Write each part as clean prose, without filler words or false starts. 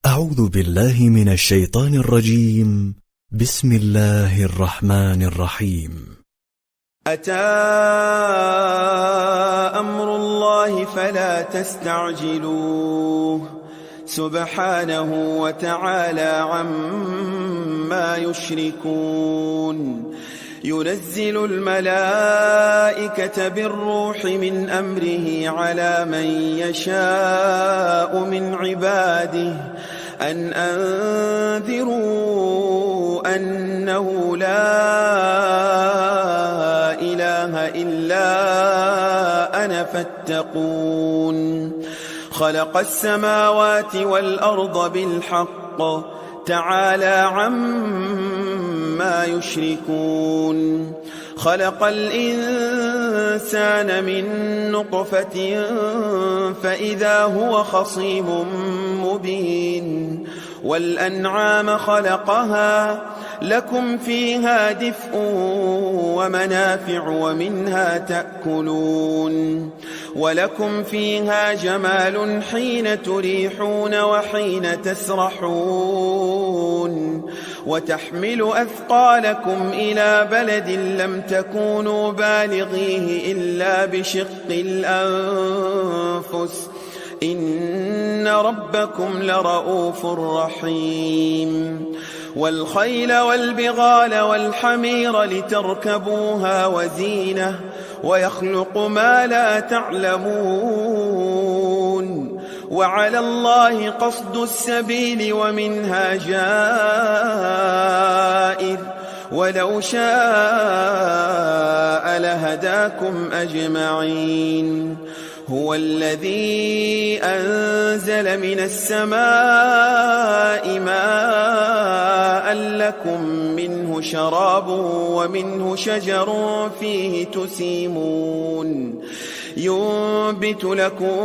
أعوذ بالله من الشيطان الرجيم. بسم الله الرحمن الرحيم. أتى أمر الله فلا تستعجلوه سبحانه وتعالى عما يشركون. ينزل الملائكة بالروح من أمره على من يشاء من عباده أن أنذروا أنه لا إله إلا أنا فاتقون. خلق السماوات والأرض بالحق تعالى عما يشركون. خلق الإنسان من نطفة فإذا هو خصيم مبين. والأنعام خلقها لكم فيها دفء ومنافع ومنها تأكلون. ولكم فيها جمال حين تريحون وحين تسرحون. وتحمل أثقالكم إلى بلد لم تكونوا بالغيه إلا بشق الأنفس إن ربكم لرؤوف رحيم. والخيل والبغال والحمير لتركبوها وزينة ويخلق ما لا تعلمون. وعلى الله قصد السبيل ومنها جائر ولو شاء لهداكم أجمعين. هو الذي أنزل من السماء ماء لكم منه شراب ومنه شجر فيه تسيمون. ينبت لكم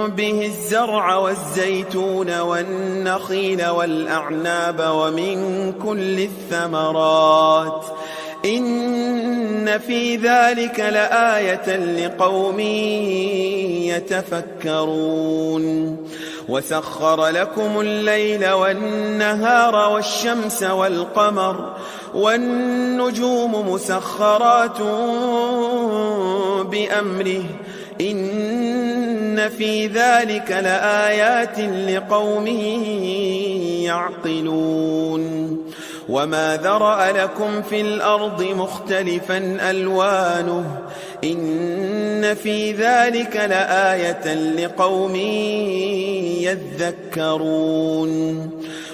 به الزرع والزيتون والنخيل والأعناب ومن كل الثمرات إن في ذلك لآية لقوم يتفكرون. وسخر لكم الليل والنهار والشمس والقمر والنجوم مسخرات بأمره إن في ذلك لآيات لقوم يعقلون. وما ذرأ لكم في الأرض مختلفا ألوانه إن في ذلك لآية لقوم يذكرون.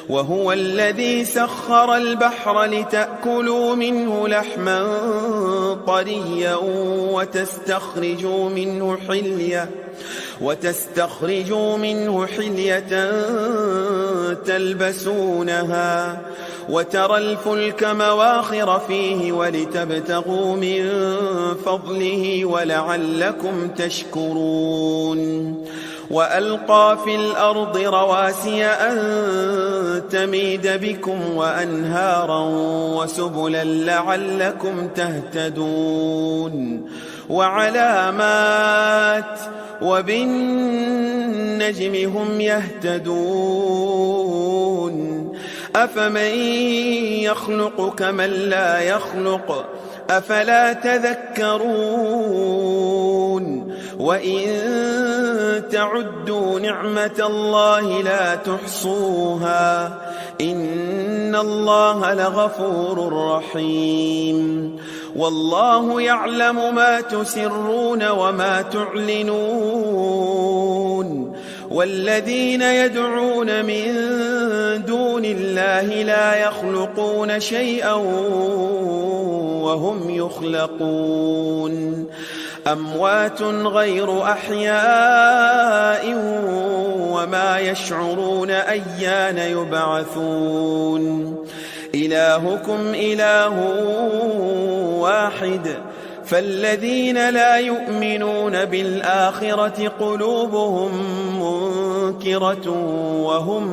وهو الذي سخر البحر لتأكلوا منه لحما طريا وتستخرجوا منه حلية تلبسونها وترى الفلك مواخر فيه ولتبتغوا من فضله ولعلكم تشكرون. وألقى في الأرض رواسي أن تميد بكم وأنهارا وسبلا لعلكم تهتدون. وعلامات وبالنجم هم يهتدون. أفمن يخلق كمن لا يخلق أفلا تذكرون. وإن تعدوا نعمة الله لا تحصوها إن الله لغفور رحيم. والله يعلم ما تسرون وما تعلنون. والذين يدعون من دون الله لا يخلقون شيئا وهم يخلقون. أموات غير أحياء وما يشعرون أيان يبعثون. إلهكم إله واحد فالذين لا يؤمنون بالآخرة قلوبهم منكرة وهم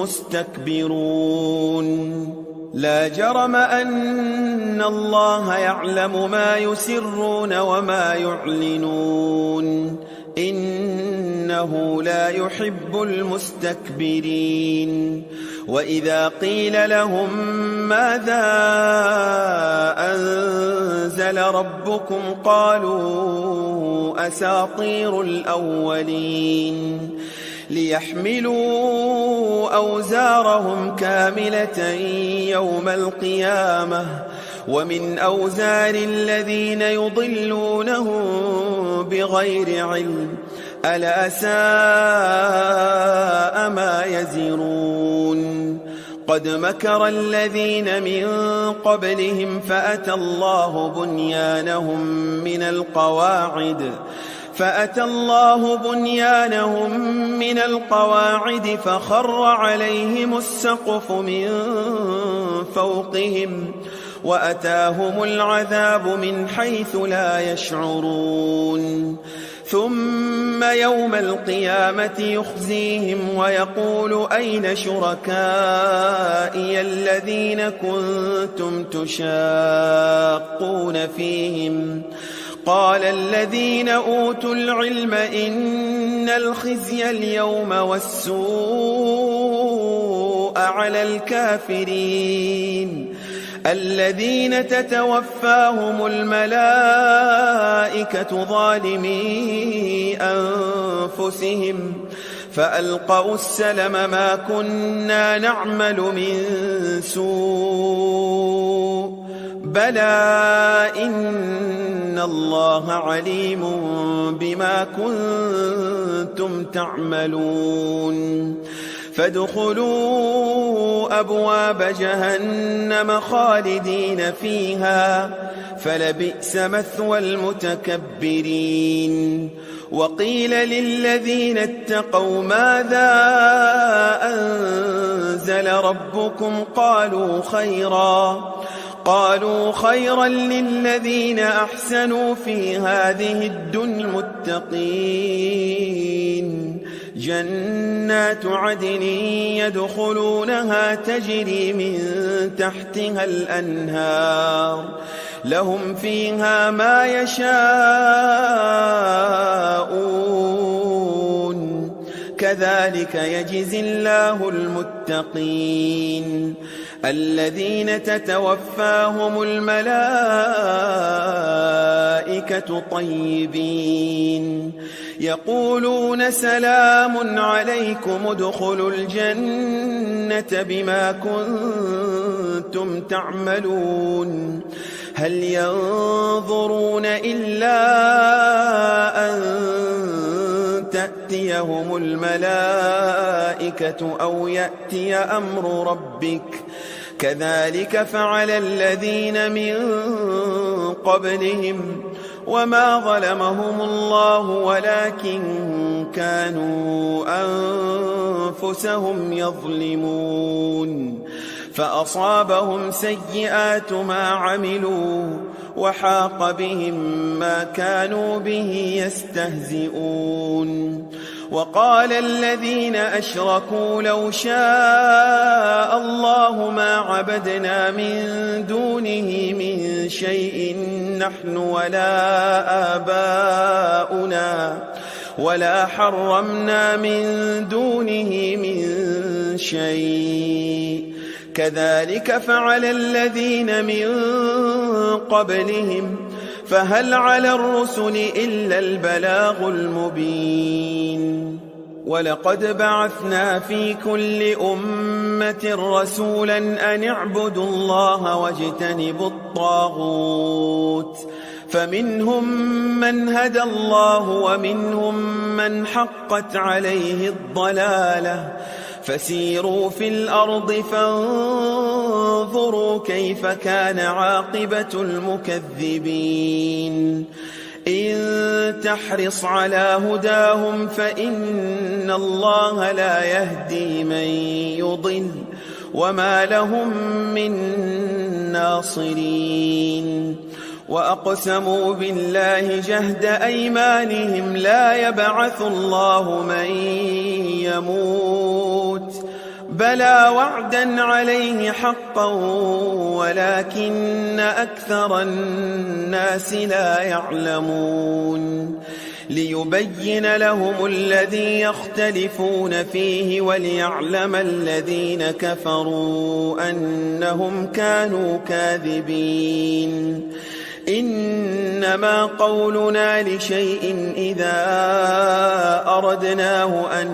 مستكبرون. لا جرم أن الله يعلم ما يسرون وما يعلنون إن إنه لا يحب المستكبرين وإذا قيل لهم ماذا أنزل ربكم قالوا أساطير الأولين ليحملوا أوزارهم كاملة يوم القيامة ومن أوزار الذين يضلونهم بغير علم ألا ساء ما يزرون قد مكر الذين من قبلهم فأتى الله بنيانهم من القواعد فخر عليهم السقف من فوقهم وأتاهم العذاب من حيث لا يشعرون ثم يوم القيامة يخزيهم ويقول أين شركائي الذين كنتم تشاقون فيهم قال الذين أوتوا العلم إن الخزي اليوم والسوء على الكافرين الذين تتوفاهم الملائكة ظالمي أنفسهم فألقوا السلم ما كنا نعمل من سوء بلى إن الله عليم بما كنتم تعملون فادخلوا أبواب جهنم خالدين فيها فلبئس مثوى المتكبرين وقيل للذين اتقوا ماذا أنزل ربكم قالوا خيرا للذين أحسنوا في هذه الدنيا المتقين جنات عدن يدخلونها تجري من تحتها الأنهار لهم فيها ما يشاءون كذلك يجزي الله المتقين الذين تتوفاهم الملائكة طيبين يقولون سلام عليكم ادخلوا الجنة بما كنتم تعملون هل ينظرون إلا أن تأتيهم الملائكة أو يأتي أمر ربك كذلك فعل الذين من قبلهم وما ظلمهم الله ولكن كانوا أنفسهم يظلمون فأصابهم سيئات ما عملوا وحاق بهم ما كانوا به يستهزئون وقال الذين أشركوا لو شاء الله ما عبدنا من دونه من شيء نحن ولا آباؤنا ولا حرمنا من دونه من شيء كذلك فعل الذين من قبلهم فهل على الرسل إلا البلاغ المبين ولقد بعثنا في كل أمة رسولا أن اعبدوا الله واجتنبوا الطاغوت فمنهم من هدى الله ومنهم من حقت عليه الضلالة فسيروا في الأرض فانظروا كيف كان عاقبة المكذبين إن تحرص على هداهم فإن الله لا يهدي من يضل وما لهم من ناصرين وأقسموا بالله جهد أيمانهم لا يبعث الله من يموت بلى وعدا عليه حقا ولكن أكثر الناس لا يعلمون ليبين لهم الذي يختلفون فيه وليعلم الذين كفروا أنهم كانوا كاذبين. إنما قولنا لشيء إذا أردناه أن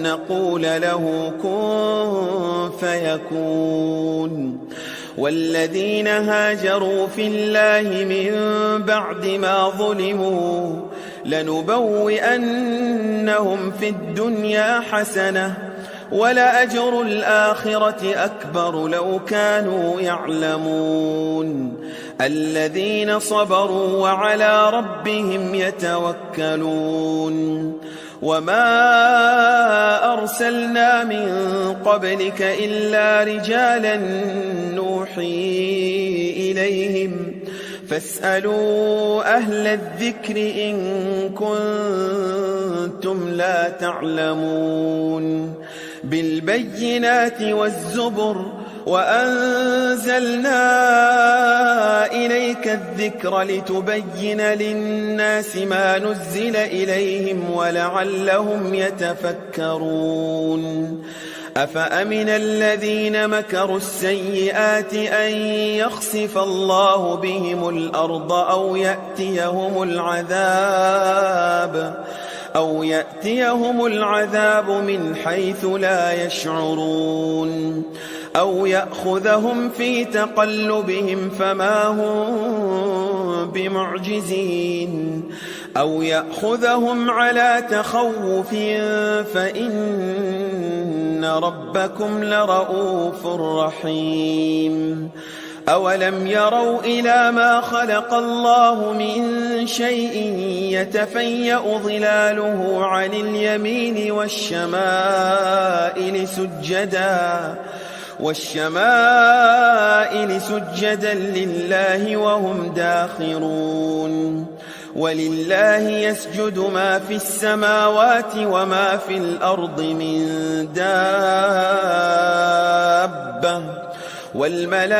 نقول له كن فيكون. والذين هاجروا في الله من بعد ما ظلموا لنبوئنهم في الدنيا حسنة ولأجر الآخرة أكبر لو كانوا يعلمون. الذين صبروا وعلى ربهم يتوكلون. وما أرسلنا من قبلك إلا رجالا نوحي إليهم فاسألوا أهل الذكر إن كنتم لا تعلمون. بالبينات والزبر وأنزلنا إليك الذكر لتبين للناس ما نزل إليهم ولعلهم يتفكرون. أفأمن الذين مكروا السيئات أن يخسف الله بهم الأرض أو يأتيهم العذاب من حيث لا يشعرون أو يأخذهم في تقلبهم فما هم بمعجزين أو يأخذهم على تخوف فإن ربكم لرؤوف رحيم. أولم يروا إلى ما خلق الله من شيء يتفيأ ظلاله عن اليمين والشمائل سجدا لله وهم داخرون. ولله يسجد ما في السماوات وما في الأرض من دابة والملائكة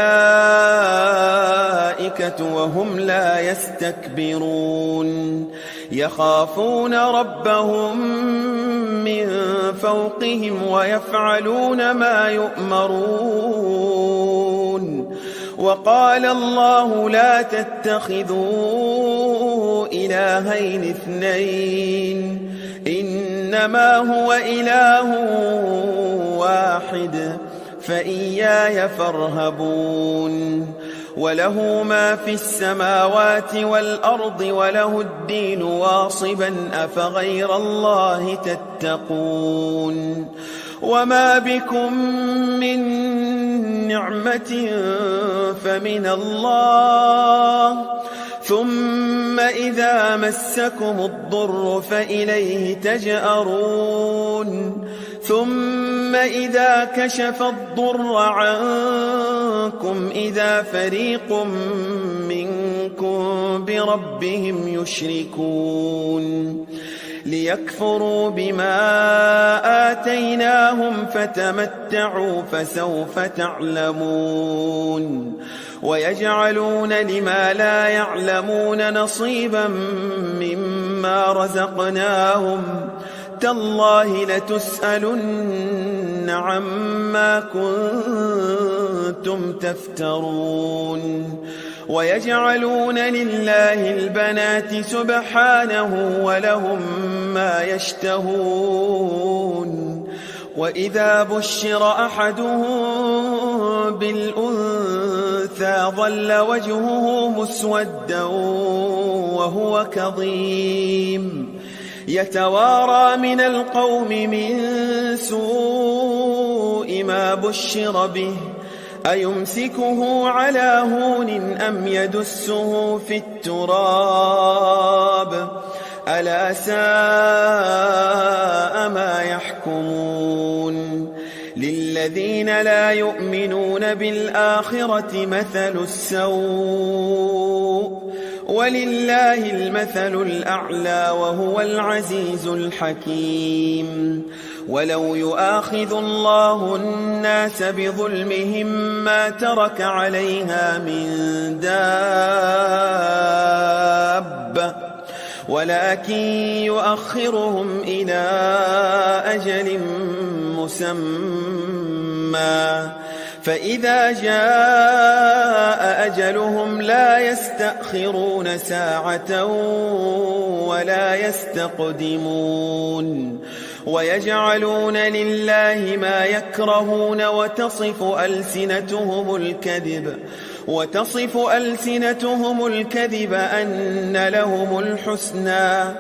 وهم لا يستكبرون. يخافون ربهم من فوقهم ويفعلون ما يؤمرون. وقال الله لا تتخذوا إلهين اثنين إنما هو إله واحد فإياي فارهبون. وله ما في السماوات والأرض وله الدين واصبا أفغير الله تتقون. وما بكم من نعمة فمن الله ثم إذا مسكم الضر فإليه تجأرون. ثم إذا كشف الضر عنكم إذا فريق منكم بربهم يشركون. ليكفروا بما آتيناهم فتمتعوا فسوف تعلمون. ويجعلون لما لا يعلمون نصيبا مما رزقناهم تالله لتسألن عما كنتم تفترون. ويجعلون لله البنات سبحانه ولهم ما يشتهون. وإذا بشر أحدهم بالأنثى ظل وجهه مسودا وهو كظيم يتوارى من القوم من سوء ما بشر به أيمسكه على هون أم يدسه في التراب ألا ساء ما يحكمون. للذين لا يؤمنون بالآخرة مثل السوء ولله المثل الأعلى وهو العزيز الحكيم. ولو يؤاخذ الله الناس بظلمهم ما ترك عليها من دابة ولكن يؤخرهم إلى أجل مسمى فإذا جاء أجلهم لا يستأخرون ساعة ولا يستقدمون ويجعلون لله ما يكرهون وتصف ألسنتهم الكذب أن لهم الحسنى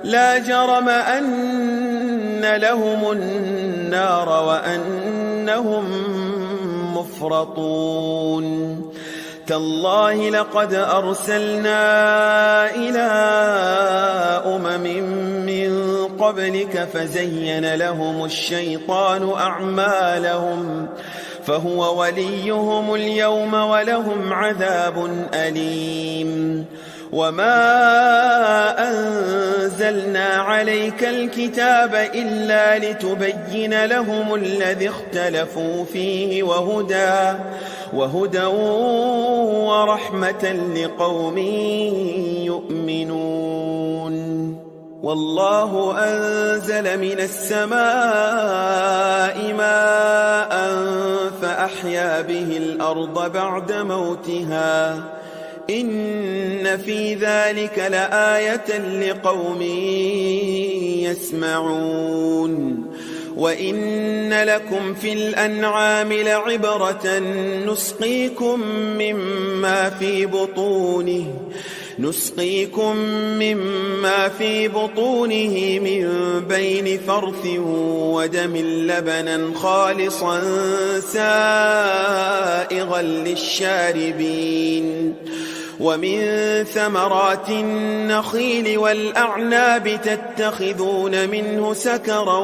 لا جرم أن لهم النار وأنهم مفرطون تالله لقد أرسلنا إلى من قبلك فزين لهم الشيطان أعمالهم فهو وليهم اليوم ولهم عذاب أليم وما أنزلنا عليك الكتاب إلا لتبين لهم الذي اختلفوا فيه وهدى ورحمة لقوم يؤمنون والله أنزل من السماء ماء فأحيا به الأرض بعد موتها إن في ذلك لآية لقوم يسمعون وإن لكم في الأنعام لعبرة نسقيكم مما في بطونه من بين فرث ودم لبنا خالصا سائغا للشاربين ومن ثمرات النخيل والأعناب تتخذون منه سكرا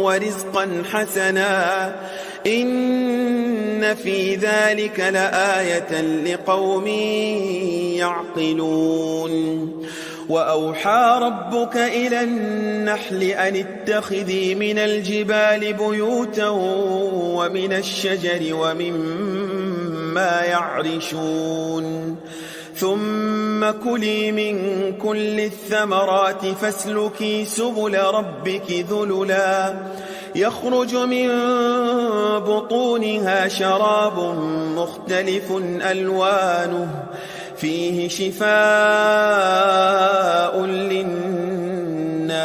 ورزقا حسنا إن في ذلك لآية لقوم يعقلون وأوحى ربك إلى النحل أن اتخذي من الجبال بيوتا ومن الشجر ومما يعرشون ثم كلي من كل الثمرات فاسلكي سبل ربك ذللا يخرج من بطونها شراب مختلف ألوانه فيه شفاء للناس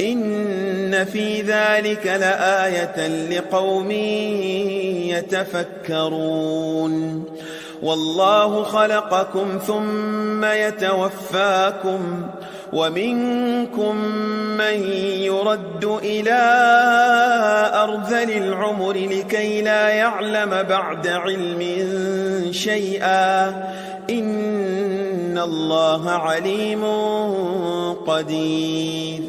إن في ذلك لآية لقوم يتفكرون والله خلقكم ثم يتوفاكم ومنكم من يرد إلى أرذل العمر لكي لا يعلم بعد علم شيئا إن الله عليم قدير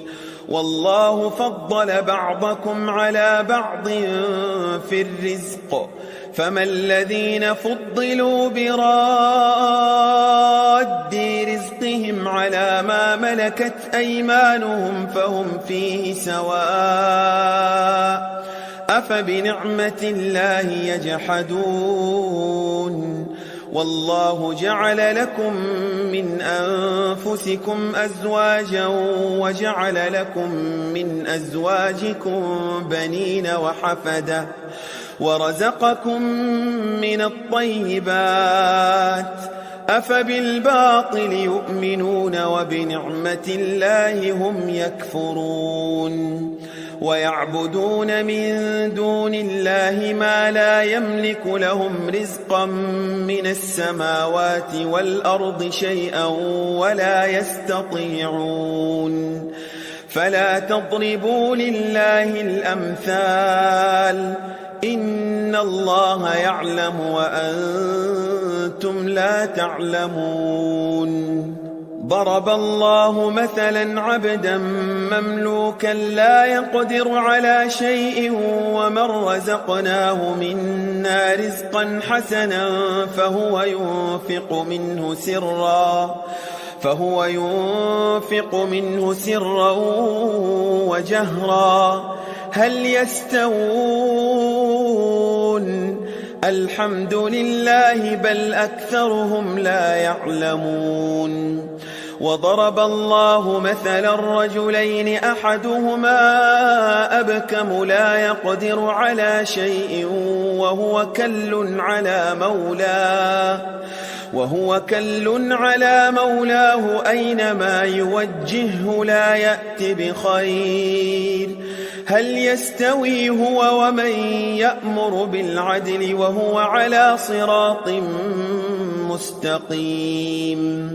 والله فضل بعضكم على بعض في الرزق فما الذين فضلوا براد رزقهم على ما ملكت أيمانهم فهم فيه سواء أفبنعمة الله يجحدون والله جعل لكم من أنفسكم أزواجا وجعل لكم من أزواجكم بنين وحفدة ورزقكم من الطيبات أفبالباطل يؤمنون وبنعمة الله هم يكفرون ويعبدون من دون الله ما لا يملك لهم رزقا من السماوات والأرض شيئا ولا يستطيعون فلا تضربوا لله الأمثال إن الله يعلم وأنتم لا تعلمون ضرب الله مثلا عبدا مملوكا لا يقدر على شيء ومن رزقناه منا رزقا حسنا فهو ينفق منه سرا وجهرا هل يستوون الحمد لله بل أكثرهم لا يعلمون وضرب الله مثلا الرجلين أحدهما أبكم لا يقدر على شيء وهو كل على مولاه أينما يوجهه لا يأت بخير هل يستوي هو ومن يأمر بالعدل وهو على صراط مستقيم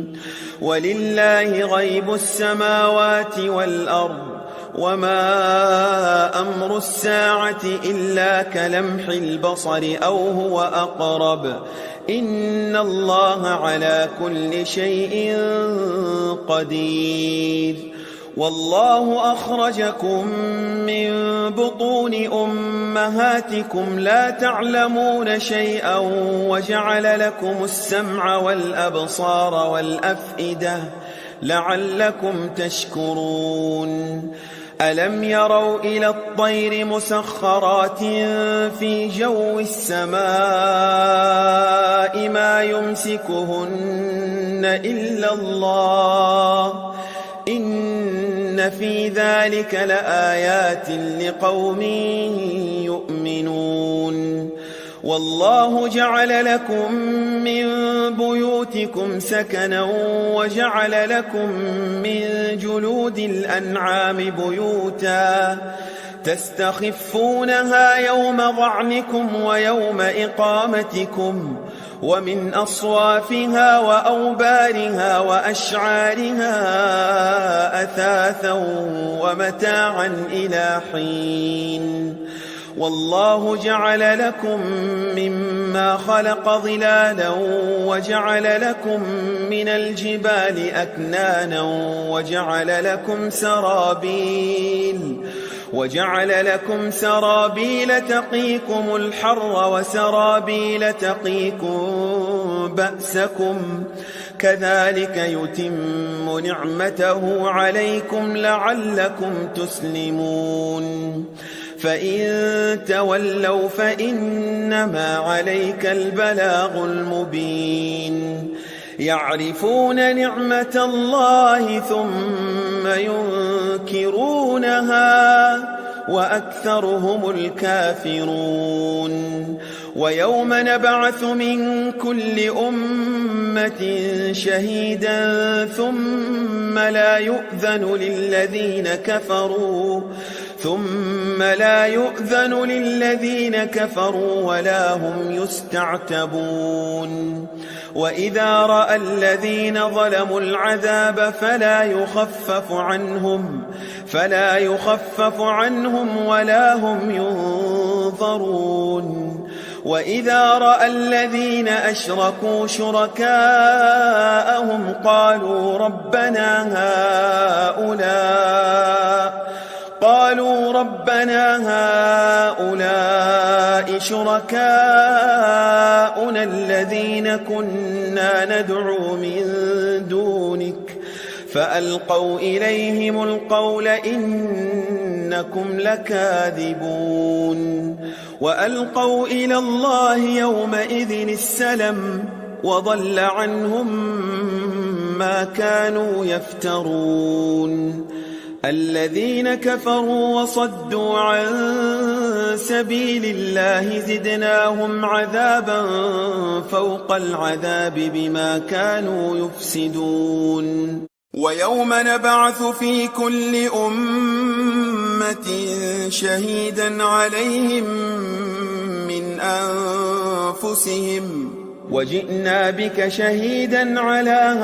ولله غيب السماوات والأرض وما أمر الساعة إلا كلمح البصر أو هو أقرب إن الله على كل شيء قدير والله أخرجكم من بطون أمهاتكم لا تعلمون شيئا وجعل لكم السمع والأبصار والأفئدة لعلكم تشكرون ألم يروا إلى الطير مسخرات في جو السماء ما يمسكهن إلا الله إن في ذلك لآيات لقوم يؤمنون والله جعل لكم من بيوتكم سكنا وجعل لكم من جلود الأنعام بيوتا تستخفونها يوم ظعنكم ويوم إقامتكم ومن أصوافها وأوبارها وأشعارها أثاثا ومتاعا إلى حين والله جعل لكم مما خلق ظلالا وجعل لكم من الجبال أكنانا وجعل لكم سرابيل تقيكم الحر وسرابيل تقيكم بأسكم كذلك يتم نعمته عليكم لعلكم تسلمون فإن تولوا فإنما عليك البلاغ المبين يعرفون نعمة الله ثم ينكرونها وأكثرهم الكافرون ويوم نبعث من كل أمة شهيدا ثم لا يؤذن للذين كفروا ولا هم يستعتبون وإذا رأى الذين ظلموا العذاب فلا يخفف عنهم ولا هم ينظرون وإذا رأى الذين أشركوا شركاءهم قالوا ربنا هؤلاء شركاؤنا الذين كنا ندعو من دونك فألقوا إليهم القول إنكم لكاذبون وألقوا إلى الله يومئذ السلم وضل عنهم ما كانوا يفترون الذين كفروا وصدوا عن سبيل الله زدناهم عذابا فوق العذاب بما كانوا يفسدون ويوم نبعث في كل أمة شهيدا عليهم من أنفسهم وجئنا بك شهيدا على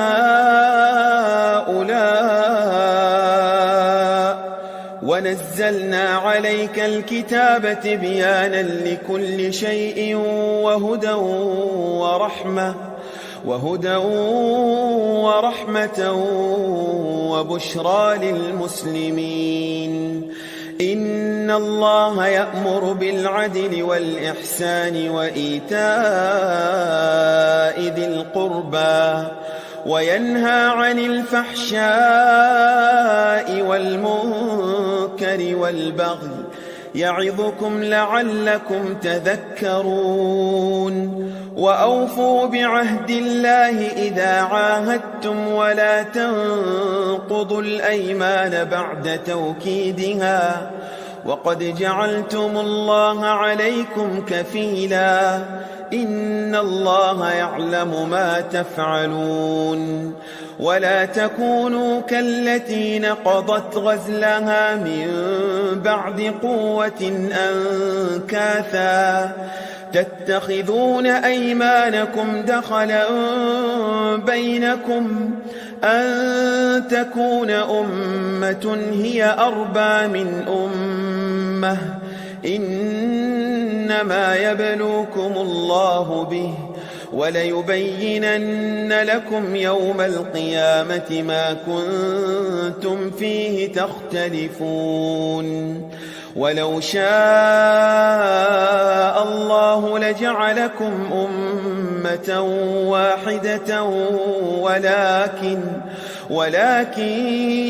هؤلاء ونزلنا عليك الكتاب تبيانا لكل شيء وهدى ورحمة وبشرى للمسلمين إن الله يأمر بالعدل والإحسان وإيتاء ذي القربى وينهى عن الفحشاء والمنكر والبغي يعظكم لعلكم تذكرون وأوفوا بعهد الله إذا عاهدتم ولا تنقضوا الأيمان بعد توكيدها وقد جعلتم الله عليكم كفيلا إن الله يعلم ما تفعلون ولا تكونوا كالتي نقضت غزلها من بعد قوة أنكاثا تتخذون أيمانكم دخلا بينكم أن تكون أمة هي أربى من أمة إنما يبلوكم الله به وليبينن لكم يوم القيامة ما كنتم فيه تختلفون ولو شاء الله لجعلكم أمة واحدة ولكن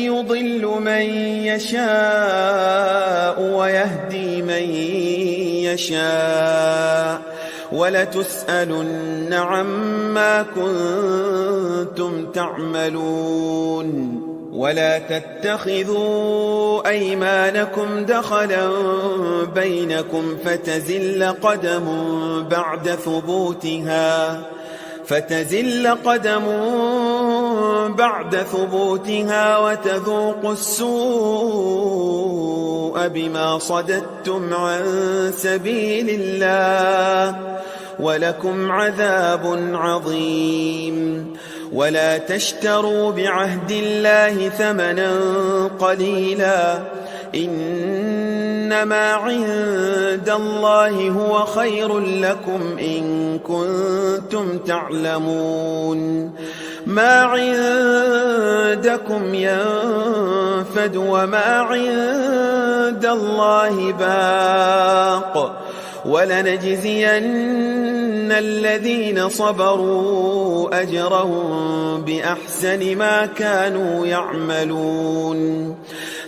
يضل من يشاء ويهدي من يشاء ولتسألن عما كنتم تعملون ولا تتخذوا أيمانكم دخلا بينكم فتزل قدم بعد ثبوتها وتذوقوا السوء بما صددتم عن سبيل الله ولكم عذاب عظيم ولا تشتروا بعهد الله ثمنا قليلا إنما عند الله هو خير لكم إن كنتم تعلمون ما عندكم ينفد وما عند الله باق ولنجزين الذين صبروا أجرهم بأحسن ما كانوا يعملون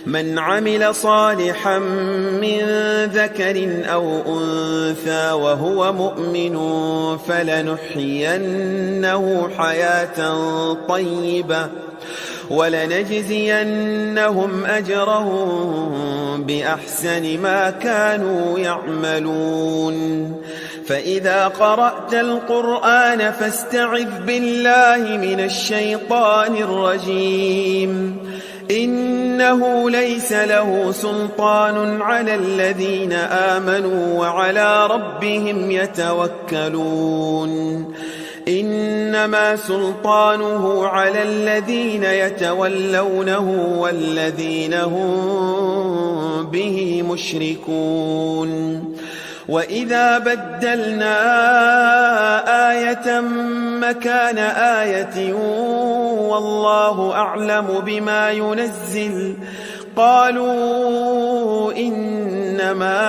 من عمل صالحا من ذكر أو أنثى وهو مؤمن فلنحيينه حياة طيبة ولنجزينهم أجرهم بأحسن ما كانوا يعملون فإذا قرأت القرآن فاستعذ بالله من الشيطان الرجيم إنه ليس له سلطان على الذين آمنوا وعلى ربهم يتوكلون إنما سلطانه على الذين يتولونه والذين هم به مشركون وإذا بدلنا آية مكان آية والله أعلم بما ينزل قالوا إنما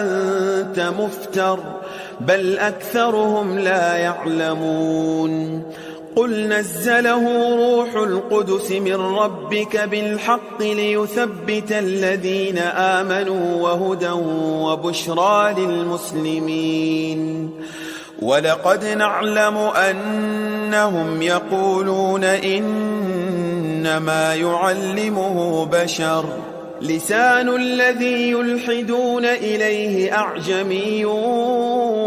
أنت مفتر بل أكثرهم لا يعلمون قل نزله روح القدس من ربك بالحق ليثبت الذين آمنوا وهدى وبشرى للمسلمين ولقد نعلم أنهم يقولون إنما يعلمه بشر لسان الذي يلحدون إليه أعجمي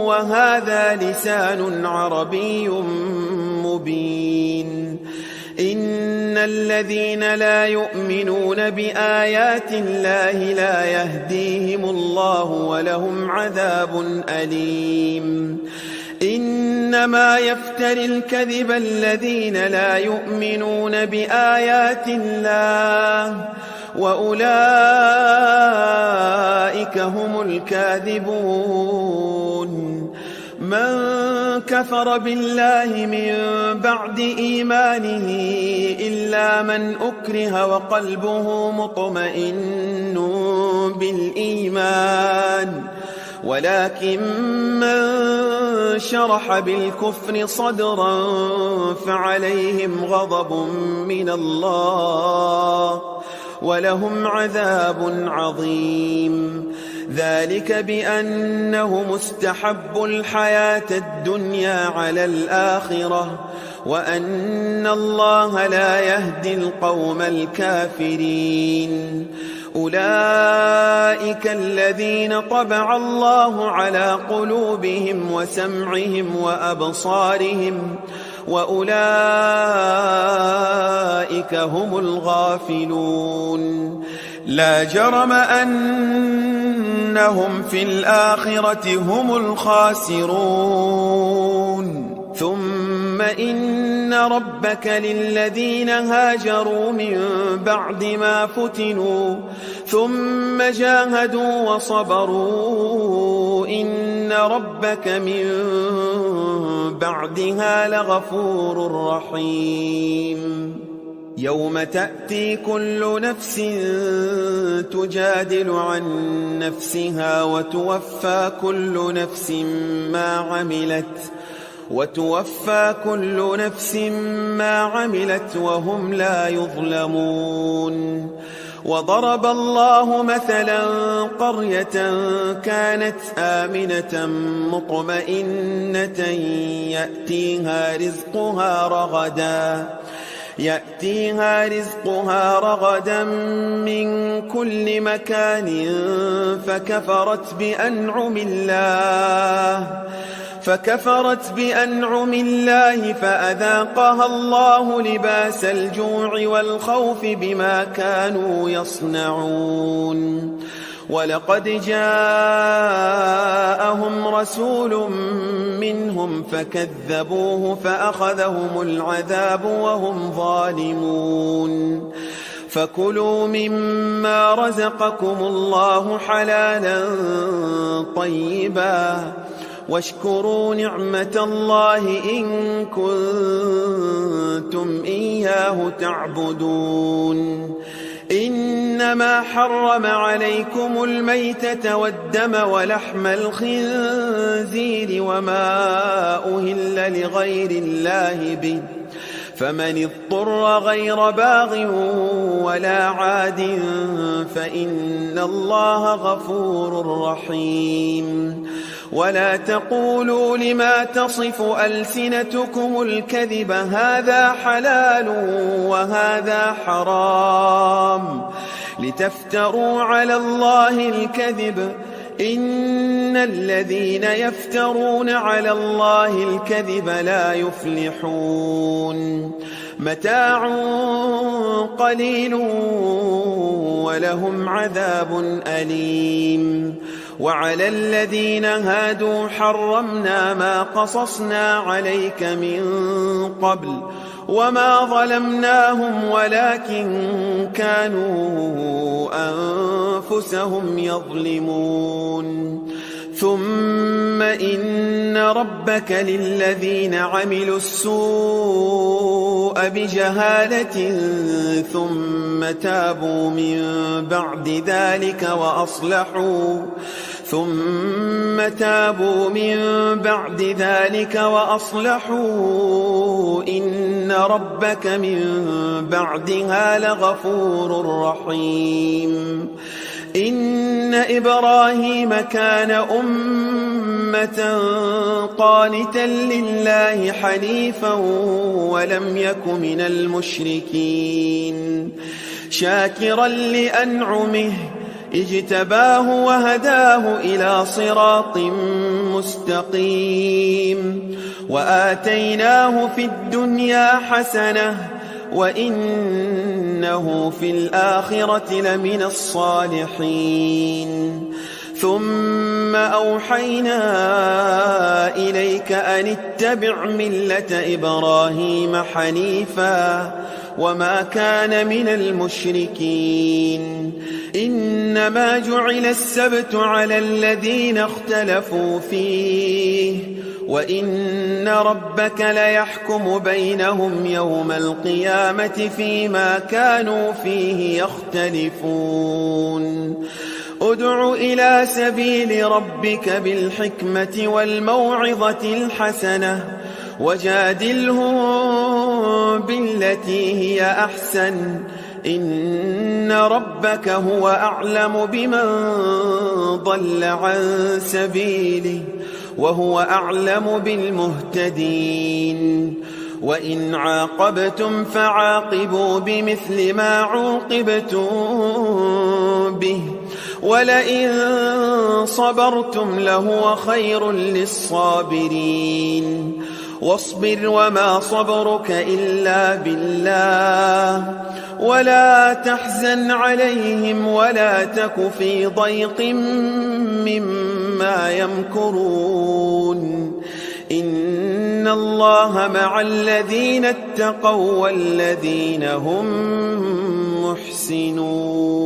وهذا لسان عربي مبين إن الذين لا يؤمنون بآيات الله لا يهديهم الله ولهم عذاب أليم إنما يفتري الكذب الذين لا يؤمنون بآيات الله وأولئك هم الكاذبون من كفر بالله من بعد إيمانه إلا من أكره وقلبه مطمئن بالإيمان ولكن من شرح بالكفر صدرا فعليهم غضب من الله ولهم عذاب عظيم. ذلك بأنهم استحبوا الحياة الدنيا على الآخرة وأن الله لا يهدي القوم الكافرين. أولئك الذين طبع الله على قلوبهم وسمعهم وأبصارهم وأولئك هم الغافلون. لا جرم أنهم في الآخرة هم الخاسرون. ثم إن ربك للذين هاجروا من بعد ما فتنوا ثم جاهدوا وصبروا إن ربك من بعدها لغفور رحيم. يوم تأتي كل نفس تجادل عن نفسها وتوفى كل نفس ما عملت وهم لا يظلمون. وضرب الله مثلا قرية كانت آمنة مطمئنة يأتيها رزقها رغدا من كل مكان فكفرت بأنعم الله فأذاقها الله لباس الجوع والخوف بما كانوا يصنعون. ولقد جاءهم رسول منهم فكذبوه فأخذهم العذاب وهم ظالمون. فكلوا مما رزقكم الله حلالا طيبا واشكروا نعمة الله إن كنتم إياه تعبدون. إنما حرم عليكم الميتة والدم ولحم الخنزير وما أهل لغير الله به فمن اضطر غير باغ ولا عاد فإن الله غفور رحيم. ولا تقولوا لما تصف ألسنتكم الكذب هذا حلال وهذا حرام لتفتروا على الله الكذب إن الذين يفترون على الله الكذب لا يفلحون. متاع قليل ولهم عذاب أليم. وعلى الذين هادوا حرمنا ما قصصنا عليك من قبل وما ظلمناهم ولكن كانوا أنفسهم يظلمون. ثم إن ربك للذين عملوا السوء بجهالة ثم تابوا من بعد ذلك وأصلحوا إن ربك من بعدها لغفور رحيم. إن إبراهيم كان أمة قانتا لله حنيفا ولم يك من المشركين شاكرا لأنعمه اجتباه وهداه إلى صراط مستقيم. وآتيناه في الدنيا حسنة وإنه في الآخرة لمن الصالحين. ثم أوحينا إليك أن اتبع ملة إبراهيم حنيفا وما كان من المشركين. إنما جعل السبت على الذين اختلفوا فيه وإن ربك ليحكم بينهم يوم القيامة فيما كانوا فيه يختلفون. ادع إلى سبيل ربك بالحكمة والموعظة الحسنة وجادلهم بالتي هي أحسن إن ربك هو أعلم بمن ضل عن سبيله وهو أعلم بالمهتدين وإن عاقبتم فعاقبوا بمثل ما عوقبتم به ولئن صبرتم لهو خير للصابرين واصبر وما صبرك إلا بالله ولا تحزن عليهم ولا تك في ضيق مما يمكرون إن الله مع الذين اتقوا والذين هم محسنون